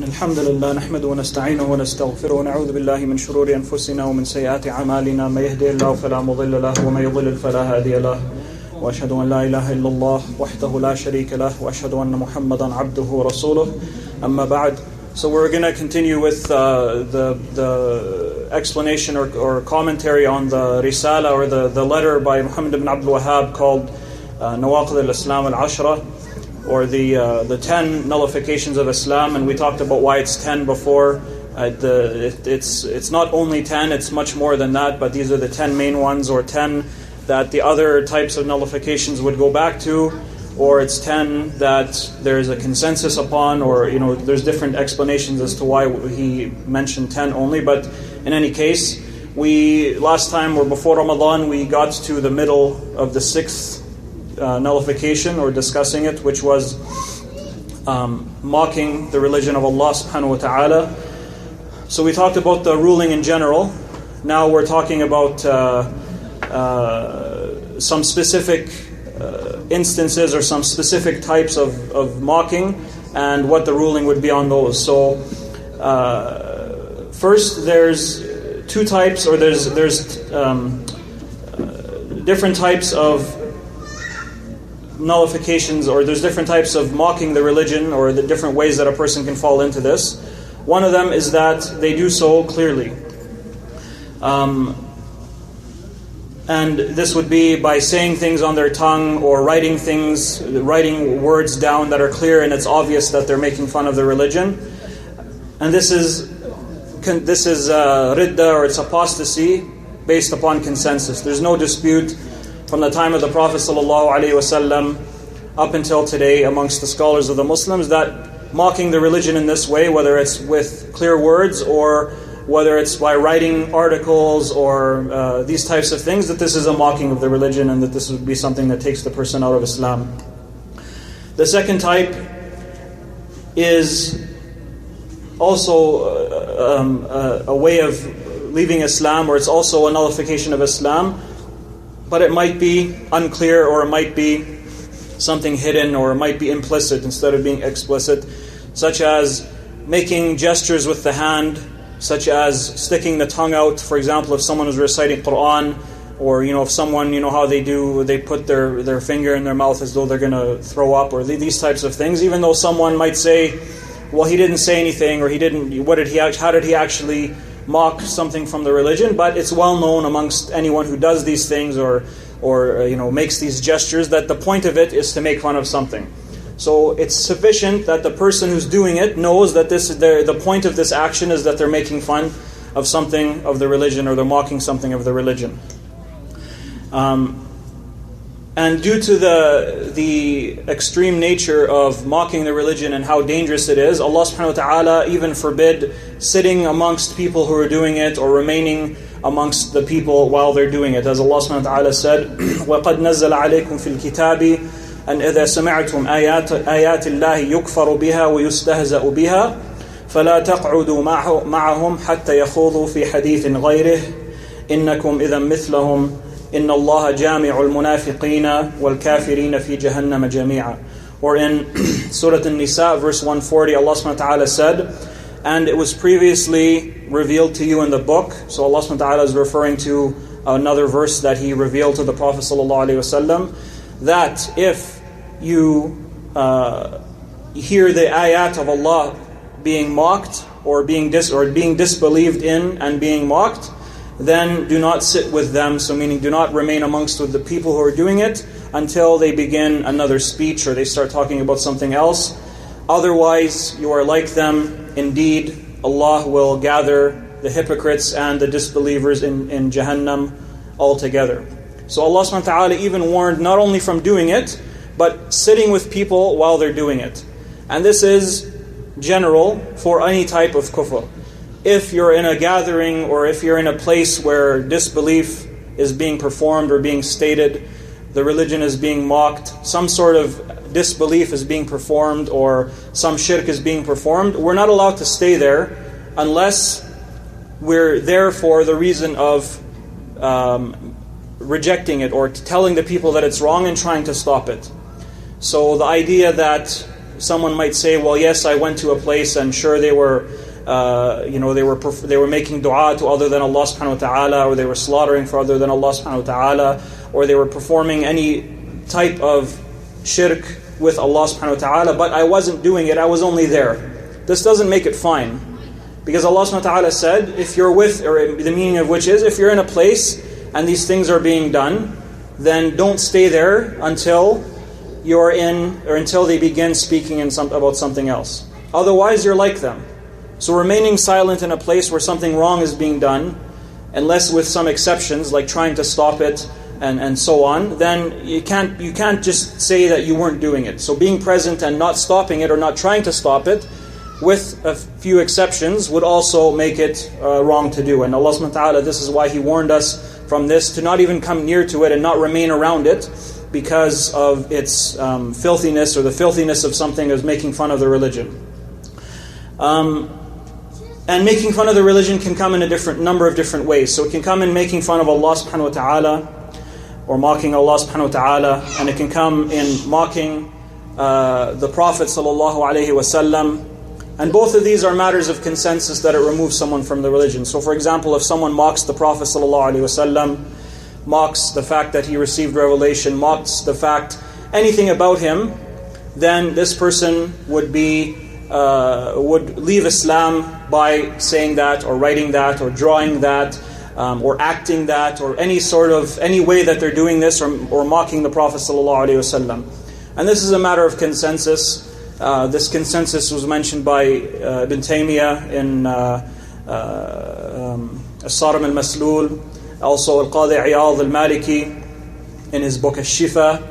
الحمد لله نحمده ونستعينه ونستغفره ونعوذ بالله من شرور أنفسنا ومن سيئات أعمالنا من يهده الله فلا مضل له ومن يضلل فلا هادي له وأشهد أن لا إله إلا الله وحده لا شريك له وأشهد أن محمدا عبده ورسوله أما بعد. So we're going to continue with the explanation or commentary on the Risala or the letter by Muhammad ibn Abdil-Wahhab called Nawâqidh al-Islâm al-Ashra, or the 10 nullifications of Islam, and we talked about why it's 10 before. It's not only 10, it's much more than that, but these are the 10 main ones, or 10 that the other types of nullifications would go back to, or it's 10 that there's a consensus upon, or there's different explanations as to why he mentioned 10 only. But in any case, last time or before Ramadan we got to the middle of the 6th nullification, or discussing it, which was mocking the religion of Allah subhanahu wa ta'ala. So we talked about the ruling in general. Now we're talking about some specific instances or some specific types of mocking and what the ruling would be on those. So first there's two types, or there's different types of nullifications, or there's different types of mocking the religion, or the different ways that a person can fall into this. One of them is that they do so clearly. And this would be by saying things on their tongue, or writing words down that are clear and it's obvious that they're making fun of the religion. And this is ridda, or it's apostasy based upon consensus. There's no dispute from the time of the Prophet ﷺ up until today amongst the scholars of the Muslims that mocking the religion in this way, whether it's with clear words or whether it's by writing articles or these types of things, that this is a mocking of the religion, and that this would be something that takes the person out of Islam. The second type is also a way of leaving Islam, or it's also a nullification of Islam, but it might be unclear, or it might be something hidden, or it might be implicit instead of being explicit, such as making gestures with the hand, such as sticking the tongue out. For example, if someone is reciting Quran, or if someone, how they put their finger in their mouth as though they're going to throw up, or these types of things, even though someone might say, well, he didn't say anything, or how did he actually mock something from the religion? But it's well known amongst anyone who does these things or makes these gestures that the point of it is to make fun of something. So it's sufficient that the person who's doing it knows that the point of this action is that they're making fun of something of the religion, or they're mocking something of the religion. And due to the extreme nature of mocking the religion and how dangerous it is, Allah subhanahu wa ta'ala even forbid sitting amongst people who are doing it, or remaining amongst the people while they're doing it. As Allah subhanahu wa ta'ala said, وَقَدْ نَزَّلَ عَلَيْكُمْ فِي الْكِتَابِ أَنْ إِذَا سَمِعْتُمْ آيَاتِ اللَّهِ يُكْفَرُ بِهَا وَيُسْتَهْزَأُ بِهَا فَلَا تَقْعُدُوا مَعَهُمْ حَتَّى يَخُوضُوا فِي حَدِيثٍ غَيْرِهِ إِنَّكُمْ إِذًا مِثْلَهُمْ إِنَّ اللَّهَ جَامِعُ الْمُنَافِقِينَ وَالْكَافِرِينَ فِي جَهَنَّمَ جَمِيعًا. Or in Surah An-Nisa, verse 140, Allah subhanahu wa ta'ala said, and it was previously revealed to you in the book. So Allah subhanahu wa ta'ala is referring to another verse that He revealed to the Prophet sallallahu alaihi wasallam, that if you hear the ayat of Allah being mocked, or being disbelieved in and being mocked, then do not sit with them. So meaning, do not remain amongst the people who are doing it until they begin another speech, or they start talking about something else. Otherwise, you are like them. Indeed, Allah will gather the hypocrites and the disbelievers in Jahannam altogether. So Allah subhanahu wa ta'ala even warned not only from doing it, but sitting with people while they're doing it. And this is general for any type of kufr. If you're in a gathering, or if you're in a place where disbelief is being performed or being stated, the religion is being mocked, some sort of disbelief is being performed, or some shirk is being performed, we're not allowed to stay there unless we're there for the reason of rejecting it, or telling the people that it's wrong and trying to stop it. So the idea that someone might say, well, yes, I went to a place and sure they were they were making dua to other than Allah subhanahu wa ta'ala, or they were slaughtering for other than Allah subhanahu wa ta'ala, or they were performing any type of shirk with Allah subhanahu wa ta'ala, but I wasn't doing it, I was only there. This doesn't make it fine. Because Allah subhanahu wa ta'ala said, if you're with, or the meaning of which is, if you're in a place and these things are being done, then don't stay there until you're in, or until they begin speaking about something else. Otherwise, you're like them. So remaining silent in a place where something wrong is being done, unless with some exceptions, like trying to stop it and so on, then you can't just say that you weren't doing it. So being present and not stopping it or not trying to stop it, with a few exceptions, would also make it wrong to do. And Allah subhanahu wa ta'ala, this is why He warned us from this, to not even come near to it and not remain around it, because of its filthiness, or the filthiness of something as making fun of the religion. And making fun of the religion can come in a number of different ways. So it can come in making fun of Allah subhanahu wa ta'ala, or mocking Allah subhanahu wa ta'ala, and it can come in mocking the Prophet sallallahu alaihi wasallam. And both of these are matters of consensus that it removes someone from the religion. So for example, if someone mocks the Prophet sallallahu alaihi wasallam, mocks the fact that he received revelation, mocks the fact, anything about him, then this person would leave Islam by saying that, or writing that, or drawing that, or acting that, or any way that they're doing this, or mocking the Prophet ﷺ. And this is a matter of consensus. This consensus was mentioned by Ibn Taymiyyah in As-Sarim al-Maslul, also Al-Qadi Iyad al-Maliki in his book Al-Shifa,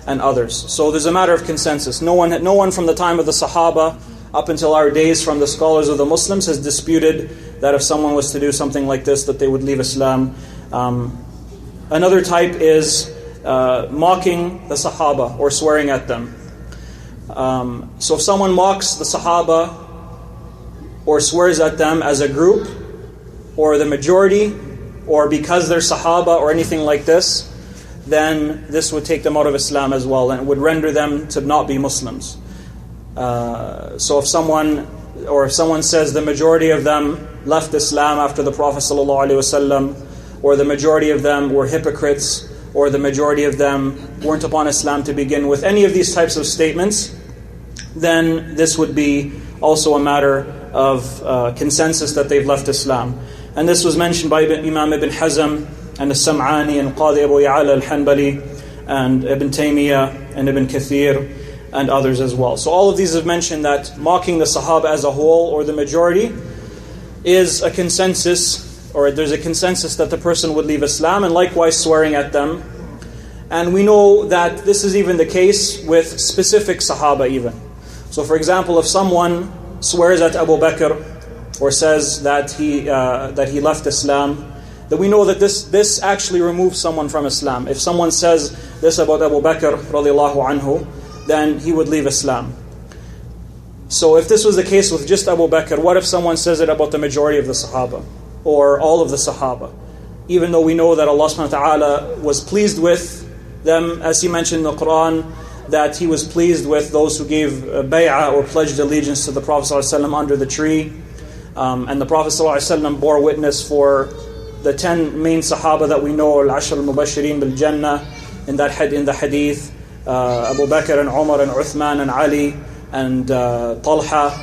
and others. So there's a matter of consensus. No one from the time of the Sahaba up until our days from the scholars of the Muslims has disputed that if someone was to do something like this, that they would leave Islam. Another type is mocking the Sahaba, or swearing at them. So if someone mocks the Sahaba or swears at them as a group, or the majority, or because they're Sahaba or anything like this, then this would take them out of Islam as well, and it would render them to not be Muslims. So if someone says the majority of them left Islam after the Prophet ﷺ, or the majority of them were hypocrites, or the majority of them weren't upon Islam to begin with, any of these types of statements, then this would be also a matter of consensus that they've left Islam. And this was mentioned by Imam Ibn Hazm, and As-Sam'ani, and Qadi Abû Ya'lâ al-Hanbalî, and Ibn Taymiyyah, and Ibn Kathîr, and others as well. So all of these have mentioned that mocking the Sahaba as a whole, or the majority, is a consensus, or there's a consensus that the person would leave Islam, and likewise swearing at them. And we know that this is even the case with specific Sahaba even. So for example, if someone swears at Abû Bakr, or says that he left Islam, that we know that this actually removes someone from Islam. If someone says this about Abû Bakr radiallahu anhu, then he would leave Islam. So if this was the case with just Abû Bakr, what if someone says it about the majority of the Sahaba, or all of the Sahaba? Even though we know that Allah subhanahu wa ta'ala was pleased with them, as He mentioned in the Quran, that He was pleased with those who gave bay'ah, or pledged allegiance to the Prophet ﷺ under the tree. And the Prophet ﷺ bore witness for the 10 main Sahaba that we know, al-Ashr al-Mubashirin bil-Jannah, in the Hadith, Abu Bakr and Umar and Uthman and Ali and Talha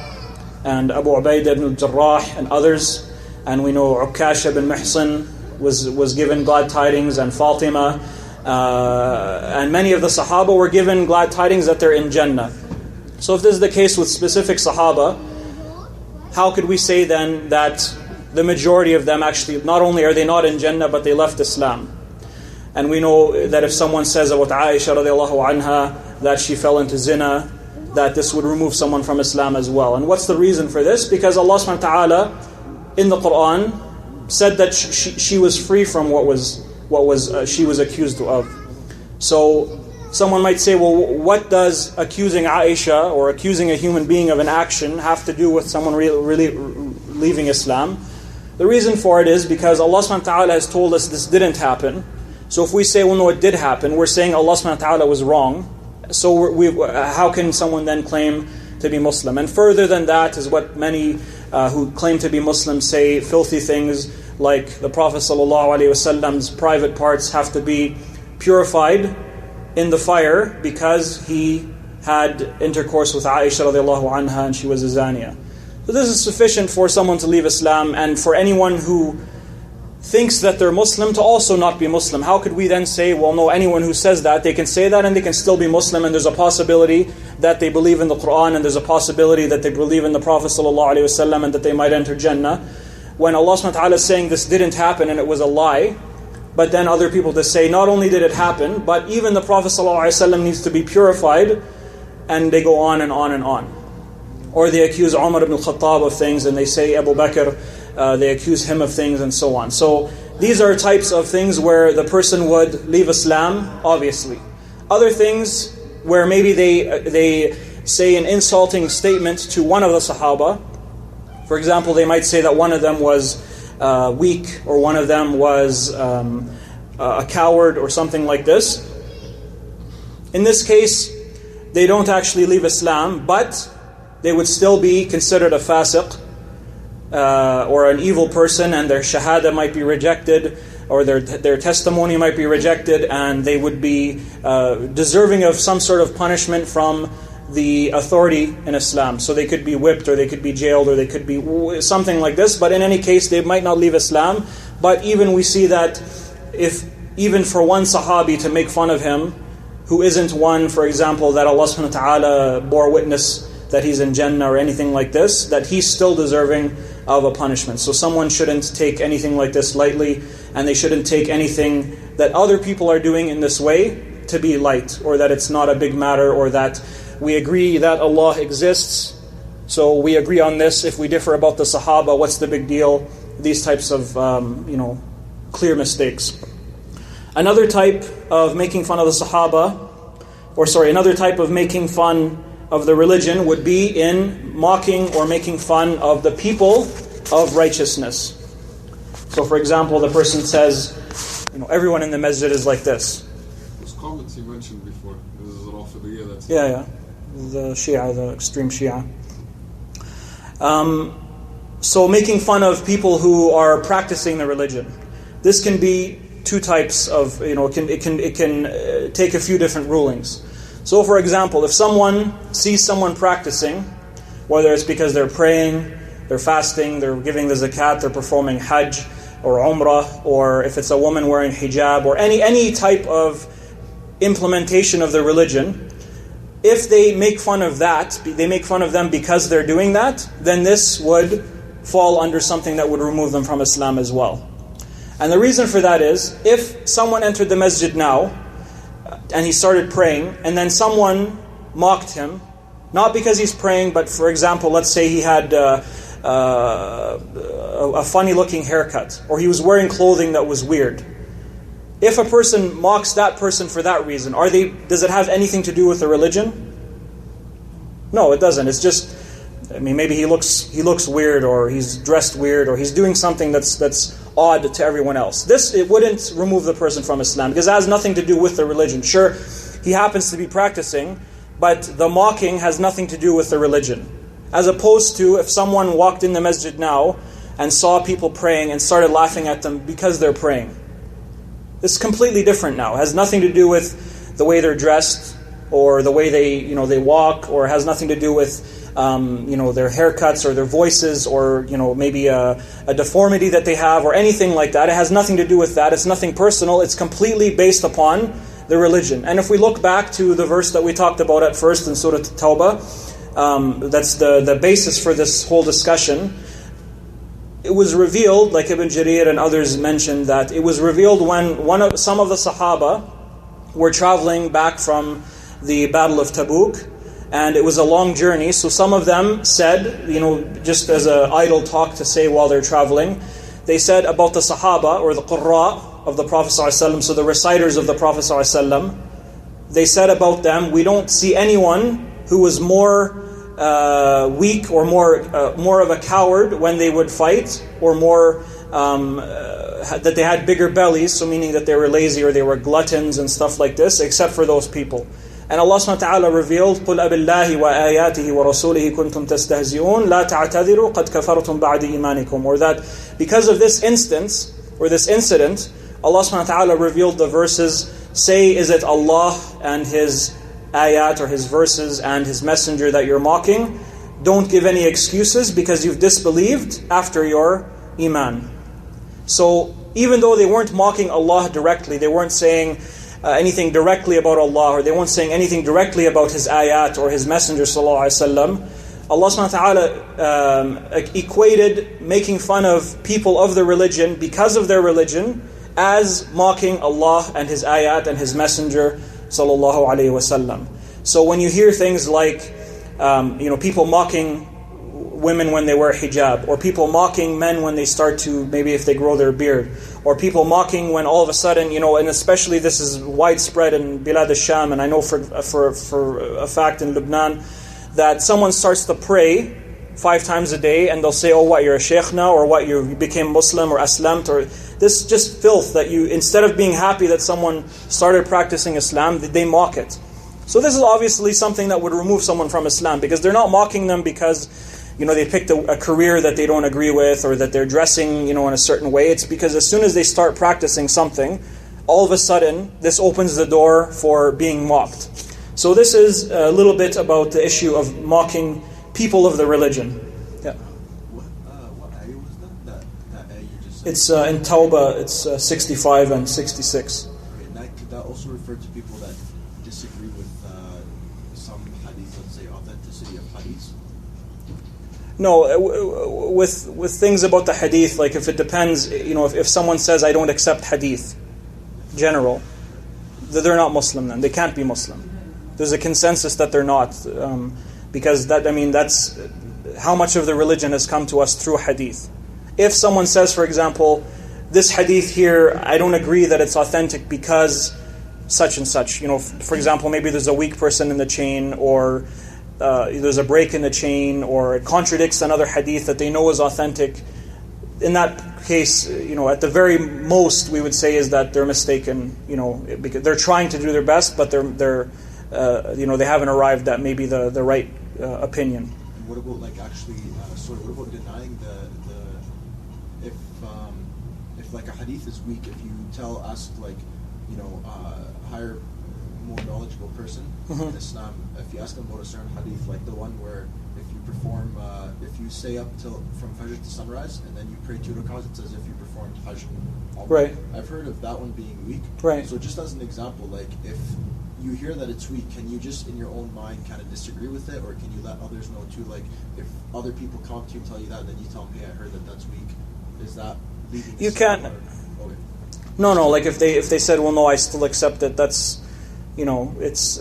and Abu Ubaidah ibn al-Jarrah and others. And we know Ukasha ibn Mihsan was given glad tidings, and Fatima, and many of the Sahaba were given glad tidings that they're in Jannah. So if this is the case with specific Sahaba, how could we say then that the majority of them actually, not only are they not in Jannah, but they left Islam? And we know that if someone says about Aisha radiallahu anha that she fell into zina, that this would remove someone from Islam as well. And what's the reason for this? Because Allah subhanahu wa ta'ala in the Quran said that she was free from what she was accused of. So someone might say, well, what does accusing Aisha or accusing a human being of an action have to do with someone really leaving Islam? The reason for it is because Allah subhanahu wa ta'ala has told us this didn't happen. So if we say, well, no, it did happen, we're saying Allah subhanahu wa ta'ala was wrong. So how can someone then claim to be Muslim. And further than that is what many who claim to be Muslims say, filthy things like the Prophet ﷺ's private parts have to be purified in the fire because he had intercourse with Aisha radiallahu anha and she was a zaniya. So this is sufficient for someone to leave Islam, and for anyone who thinks that they're Muslim to also not be Muslim. How could we then say, well no, anyone who says that, they can say that and they can still be Muslim, and there's a possibility that they believe in the Quran, and there's a possibility that they believe in the Prophet ﷺ, and that they might enter Jannah, when Allah subhanahu wa ta'ala is saying this didn't happen and it was a lie. But then other people to say, not only did it happen, but even the Prophet ﷺ needs to be purified, and they go on and on and on. Or they accuse Umar ibn al-Khattab of things, and they say Abû Bakr, they accuse him of things, and so on. So these are types of things where the person would leave Islam, obviously. Other things where maybe they say an insulting statement to one of the Sahaba. For example, they might say that one of them was weak, or one of them was a coward, or something like this. In this case, they don't actually leave Islam, but they would still be considered a fasiq, or an evil person, and their shahada might be rejected, or their testimony might be rejected, and they would be deserving of some sort of punishment from the authority in Islam. So they could be whipped, or they could be jailed, or they could be something like this. But in any case, they might not leave Islam. But even we see that if even for one Sahabi to make fun of him, who isn't one, for example, that Allah subhanahu wa ta'ala bore witness that he's in Jannah or anything like this, that he's still deserving of a punishment. So someone shouldn't take anything like this lightly, and they shouldn't take anything that other people are doing in this way to be light, or that it's not a big matter, or that we agree that Allah exists, so we agree on this. If we differ about the Sahaba, what's the big deal? These types of clear mistakes. Another type of making fun of the Sahaba, another type of making fun of the religion would be in mocking or making fun of the people of righteousness. So for example, the person says, everyone in the masjid is like this. Those comments you mentioned before, this is Rafidiyya, that's Yeah. The Shia, the extreme Shia. So making fun of people who are practicing the religion. This can be two types of, it can take a few different rulings. So for example, if someone sees someone practicing, whether it's because they're praying, they're fasting, they're giving the zakat, they're performing hajj or umrah, or if it's a woman wearing hijab, or any type of implementation of the religion, if they make fun of that, they make fun of them because they're doing that, then this would fall under something that would remove them from Islam as well. And the reason for that is, if someone entered the masjid now, and he started praying, and then someone mocked him, not because he's praying, but for example, let's say he had a funny-looking haircut, or he was wearing clothing that was weird. If a person mocks that person for that reason, does it have anything to do with the religion? No, it doesn't. It's just, maybe he looks weird, or he's dressed weird, or he's doing something that's odd to everyone else. It wouldn't remove the person from Islam, because it has nothing to do with the religion. Sure, he happens to be practicing, but the mocking has nothing to do with the religion. As opposed to if someone walked in the masjid now and saw people praying and started laughing at them because they're praying. It's completely different now. It has nothing to do with the way they're dressed, or the way they walk, or has nothing to do with their haircuts or their voices, or maybe a deformity that they have, or anything like that. It has nothing to do with that. It's nothing personal. It's completely based upon the religion. And if we look back to the verse that we talked about at first in Surah At-Tawbah, that's the basis for this whole discussion. It was revealed, like Ibn Jarir and others mentioned, that it was revealed when some of the Sahaba were traveling back from the Battle of Tabuk, and it was a long journey. So some of them said, just as an idle talk to say while they're traveling, they said about the Sahaba, or the Qurra of the Prophet ﷺ, so the reciters of the Prophet ﷺ, they said about them, we don't see anyone who was more weak or more of a coward when they would fight, or more that they had bigger bellies, so meaning that they were lazy or they were gluttons and stuff like this, except for those people. And Allah subhanahu wa ta'ala revealed, قُلْ أَبِاللَّهِ وَآيَاتِهِ وَرَسُولِهِ كُنْتُمْ تَسْتَهْزِئُونَ لَا تَعْتَذِرُوا قَدْ كَفَرْتُمْ بَعْدِ إِيمَانِكُمْ. Or that because of this instance, or this incident, Allah subhanahu wa ta'ala revealed the verses, say, is it Allah and His ayat, or His verses and His messenger that you're mocking? Don't give any excuses because you've disbelieved after your iman. So even though they weren't mocking Allah directly, they weren't saying anything directly about Allah, or they weren't saying anything directly about His ayat or His messenger sallallahu alaihi wasallam, Allah subhanahu wa ta'ala equated making fun of people of the religion because of their religion as mocking Allah and His ayat and His messenger sallallahu alaihi wasallam. So when you hear things like people mocking women when they wear hijab, or people mocking men when they start to, maybe if they grow their beard, or people mocking when all of a sudden, and especially this is widespread in Bilad al-Sham, and I know for a fact in Lebanon, that someone starts to pray 5 times a day, and they'll say, oh, what, you're a sheikh now, or what, you became Muslim, or Aslamt, or this is just filth that you, instead of being happy that someone started practicing Islam, they mock it. So this is obviously something that would remove someone from Islam, because they're not mocking them because they picked a career that they don't agree with, or that they're dressing in a certain way. It's because as soon as they start practicing something, all of a sudden this opens the door for being mocked. So this is a little bit about the issue of mocking people of the religion. Yeah. What ayah was that ayah you just said? It's in Tawbah, it's 65 and 66. Okay, could that also refer to people that disagree with some hadith, let's say authenticity of hadith? No, with things about the hadith, like if it depends, if someone says, I don't accept hadith, general, they're not Muslim then. They can't be Muslim. There's a consensus that they're not, because that's how much of the religion has come to us through hadith. If someone says, for example, this hadith here, I don't agree that it's authentic because such and such. For example, maybe there's a weak person in the chain, or there's a break in the chain, or it contradicts another hadith that they know is authentic. In that case, at the very most we would say is that they're mistaken, because they're trying to do their best, but they're they haven't arrived at maybe the right opinion. And what about what about denying if like a hadith is weak, if you ask higher, more knowledgeable person in Islam, if you ask them about a certain hadith, like the one where if you stay up from Fajr to sunrise, and then you pray 2 rakahs, it's as if you performed Hajj. Right. I've heard of that one being weak. Right. So just as an example, like if you hear that it's weak, can you just in your own mind kind of disagree with it, or can you let others know too? Like if other people come to you and tell you that, then you tell them, hey, I heard that's weak. Is that leading? You can't. Okay. No. Like if they said, well, no, I still accept it. That's it's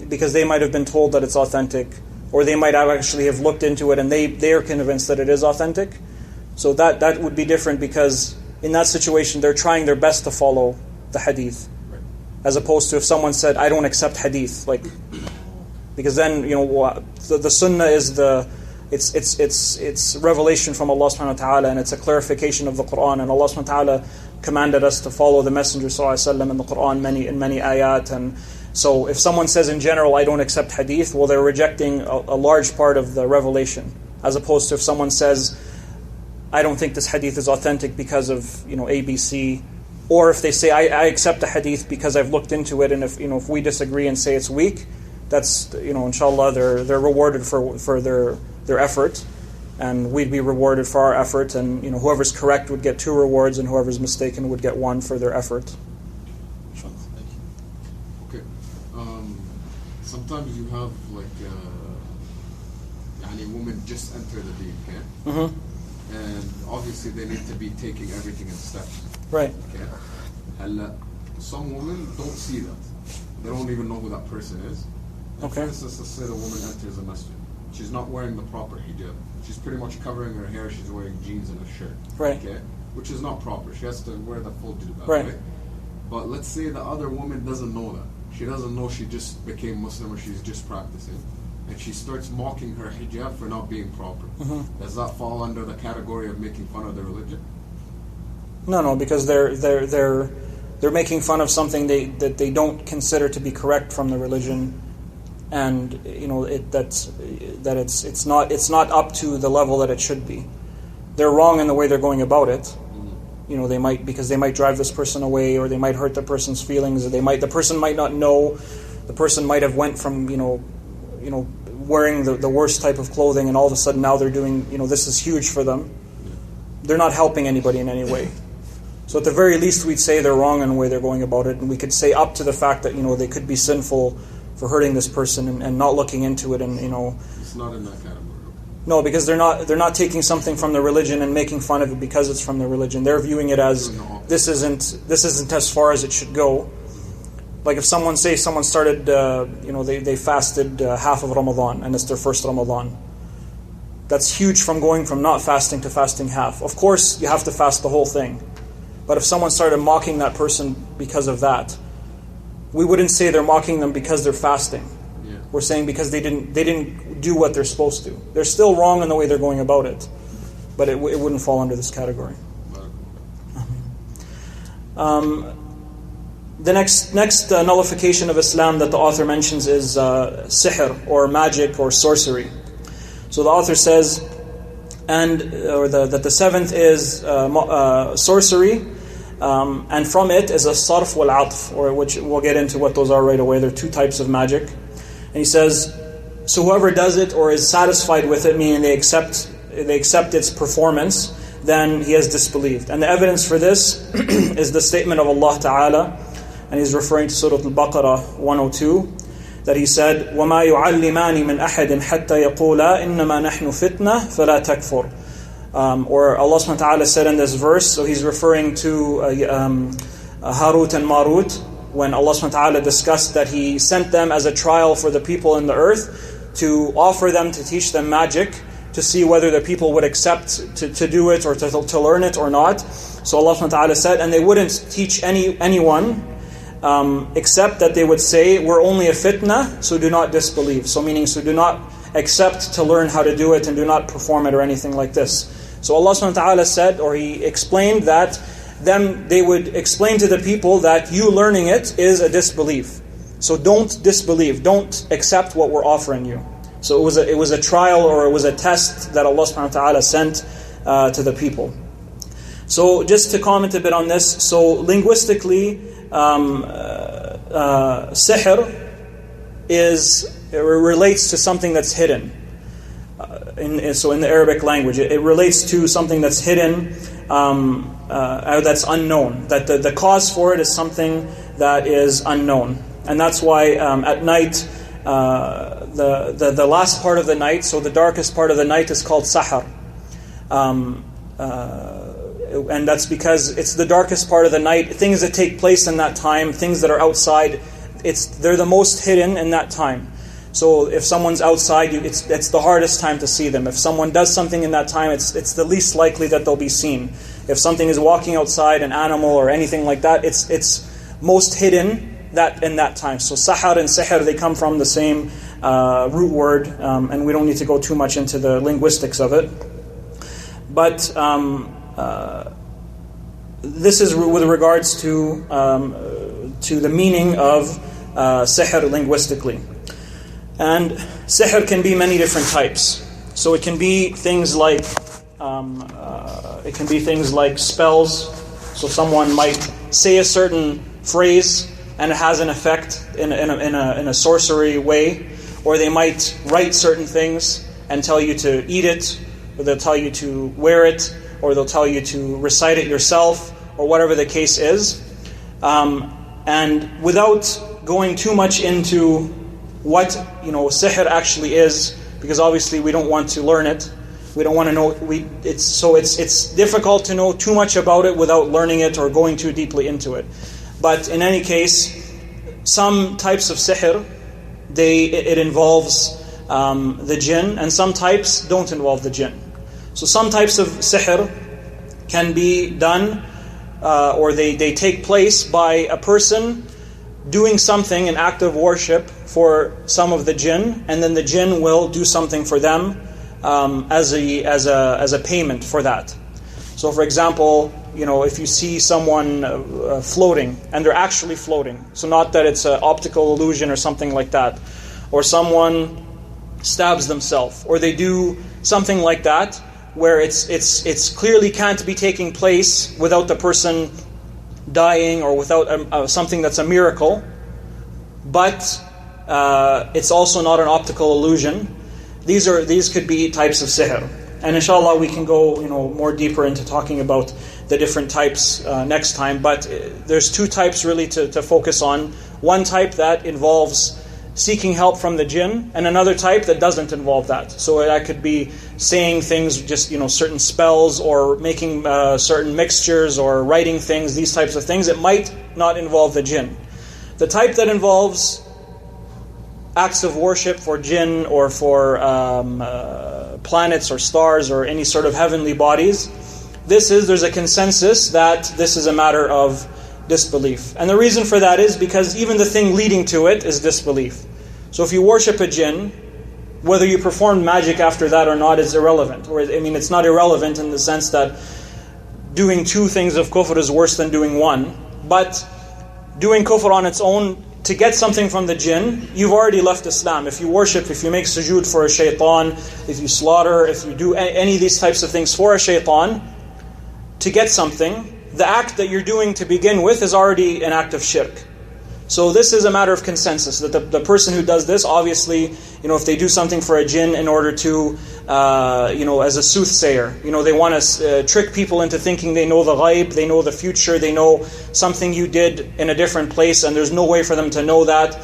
because they might have been told that it's authentic, or they might actually have looked into it and they are convinced that it is authentic. So that would be different, because in that situation they're trying their best to follow the hadith, Right. as opposed to if someone said, I don't accept hadith, because then the sunnah is it's revelation from Allah subhanahu wa ta'ala, and it's a clarification of the Quran, and Allah subhanahu wa ta'ala commanded us to follow the Messenger sallallahu alaihi wasallam in the Quran in many ayat. And so if someone says in general, I don't accept hadith, well, they're rejecting a large part of the revelation, as opposed to if someone says, I don't think this hadith is authentic because of ABC, or if they say, I accept the hadith because I've looked into it, and if we disagree and say it's weak, that's inshallah they're rewarded for their effort, and we'd be rewarded for our effort, and whoever's correct would get 2 rewards, and whoever's mistaken would get 1 for their effort. Thank you. Okay. Sometimes you have women just enter the deen, okay? Mm-hmm. And obviously they need to be taking everything in steps. Right. Okay. Some women don't see that. They don't even know who that person is. And Okay. For instance, let's say the woman enters a masjid. She's not wearing the proper hijab. She's pretty much covering her hair. She's wearing jeans and a shirt. Right. Okay. Which is not proper. She has to wear the full jilbab. Right. But let's say the other woman doesn't know that. She doesn't know she just became Muslim, or she's just practicing, and she starts mocking her hijab for not being proper. Mm-hmm. Does that fall under the category of making fun of the religion? No, because they're They're making fun of something that they don't consider to be correct from the religion, and it's not up to the level that it should be. They're wrong in the way they're going about it. They might drive this person away, or they might hurt the person's feelings, or the person might not know. The person might have went from wearing the worst type of clothing, and all of a sudden now they're doing this is huge for them. They're not helping anybody in any way. So at the very least, we'd say they're wrong in the way they're going about it, and we could say up to the fact that they could be sinful for hurting this person and not looking into it, and It's not in that category. No, because they're not taking something from the religion and making fun of it because it's from the religion. They're viewing it as this isn't as far as it should go. Like if someone started they fasted half of Ramadan and it's their first Ramadan. That's huge from going from not fasting to fasting half. Of course, you have to fast the whole thing. But if someone started mocking that person because of that, we wouldn't say they're mocking them because they're fasting. Yeah. We're saying because they didn't do what they're supposed to. They're still wrong in the way they're going about it, but it wouldn't fall under this category. The next nullification of Islam that the author mentions is sihr, or magic, or sorcery. So the author says, that the seventh is sorcery, and from it is a sarf wal atf, or which we'll get into what those are right away. There are two types of magic, and he says, so whoever does it or is satisfied with it, meaning they accept its performance, then he has disbelieved. And the evidence for this is the statement of Allah Ta'ala, and he's referring to Surah Al-Baqarah 102, that he said, وَمَا يُعَلِّمَانِ مِنْ أَحَدٍ حَتَّى يَقُولَا إِنَّمَا نَحْنُ فِتْنَةٌ فَلَا تَكْفُرْ. Or Allah subhanahu wa ta'ala said in this verse, so he's referring to Harut and Marut, when Allah subhanahu wa ta'ala discussed that He sent them as a trial for the people in the earth to offer them, to teach them magic, to see whether the people would accept to do it or to learn it or not. So Allah subhanahu wa ta'ala said, and they wouldn't teach anyone except that they would say, we're only a fitna, so do not disbelieve. So do not accept to learn how to do it and do not perform it or anything like this. So Allah subhanahu wa ta'ala said, or He explained that they would explain to the people that you learning it is a disbelief. So don't disbelieve, don't accept what we're offering you. So it was a trial, or it was a test that Allah subhanahu wa ta'ala sent to the people. So just to comment a bit on this, so linguistically, sihr relates to something that's hidden. So in the Arabic language, it relates to something that's hidden, that's unknown. That the cause for it is something that is unknown, and that's why at night, the last part of the night, so the darkest part of the night, is called sahar. And that's because it's the darkest part of the night. Things that take place in that time, things that are outside, they're the most hidden in that time. So if someone's outside, it's the hardest time to see them. If someone does something in that time, it's the least likely that they'll be seen. If something is walking outside, an animal or anything like that, it's most hidden in that time. So sahar and sihr, they come from the same root word, and we don't need to go too much into the linguistics of it. But this is with regards to the meaning of sihr linguistically. And sihr can be many different types. So it can be things like spells. So someone might say a certain phrase and it has an effect in a sorcery way, or they might write certain things and tell you to eat it, or they'll tell you to wear it, or they'll tell you to recite it yourself, or whatever the case is. And without going too much into what sihr actually is, because obviously we don't want to learn it. We don't want to know. It's difficult to know too much about it without learning it or going too deeply into it. But in any case, some types of sihr, it involves the jinn, and some types don't involve the jinn. So some types of sihr can be done, or they take place by a person doing something, an act of worship for some of the jinn, and then the jinn will do something for them as a payment for that. So for example, if you see someone floating, and they're actually floating, so not that it's an optical illusion or something like that, or someone stabs themselves, or they do something like that, where it's clearly can't be taking place without the person dying or without something that's a miracle, but it's also not an optical illusion. These could be types of sihr, and inshallah we can go more deeper into talking about the different types next time. But there's two types really to focus on. One type that involves seeking help from the jinn, and another type that doesn't involve that. So that could be saying things, just certain spells, or making certain mixtures, or writing things, these types of things. It might not involve the jinn. The type that involves acts of worship for jinn or for planets or stars or any sort of heavenly bodies, there's a consensus that this is a matter of disbelief. And the reason for that is because even the thing leading to it is disbelief. So if you worship a jinn, whether you perform magic after that or not is irrelevant. It's not irrelevant in the sense that doing two things of kufr is worse than doing one. But doing kufr on its own, to get something from the jinn, you've already left Islam. If you worship, if you make sujood for a shaitan, if you slaughter, if you do any of these types of things for a shaitan, to get something, the act that you're doing to begin with is already an act of shirk. So this is a matter of consensus, that the person who does this, obviously, if they do something for a jinn in order to, as a soothsayer, they want to trick people into thinking they know the ghaib, they know the future, they know something you did in a different place, and there's no way for them to know that.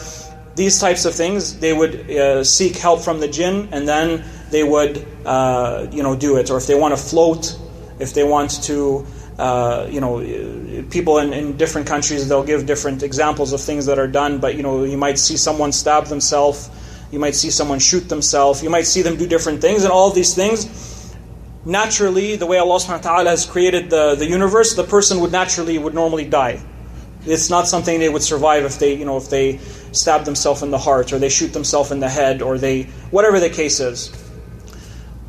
These types of things, they would seek help from the jinn, and then they would, do it. Or if they want to float, if they want to, people in different countries, they'll give different examples of things that are done, but you might see someone stab themselves, you might see someone shoot themselves, you might see them do different things, and all of these things, naturally, the way Allah subhanahu wa ta'ala has created the universe, the person would normally die. It's not something they would survive if they stab themselves in the heart, or they shoot themselves in the head, or whatever the case is.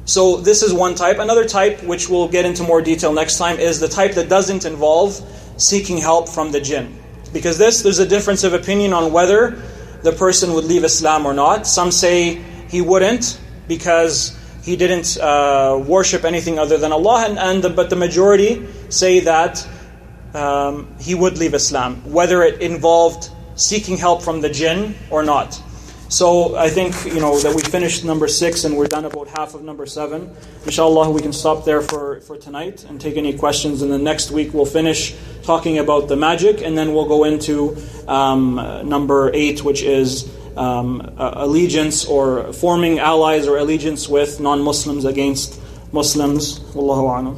So this is one type. Another type, which we'll get into more detail next time, is the type that doesn't involve seeking help from the jinn. Because there's a difference of opinion on whether the person would leave Islam or not. Some say he wouldn't, because he didn't worship anything other than Allah, but the majority say that he would leave Islam, whether it involved seeking help from the jinn or not. So I think that we finished number 6 and we're done about half of number 7. Inshallah, we can stop there for tonight and take any questions. And then next week we'll finish talking about the magic, and then we'll go into number 8, which is allegiance, or forming allies or allegiance with non-Muslims against Muslims. Wallahu a'lam.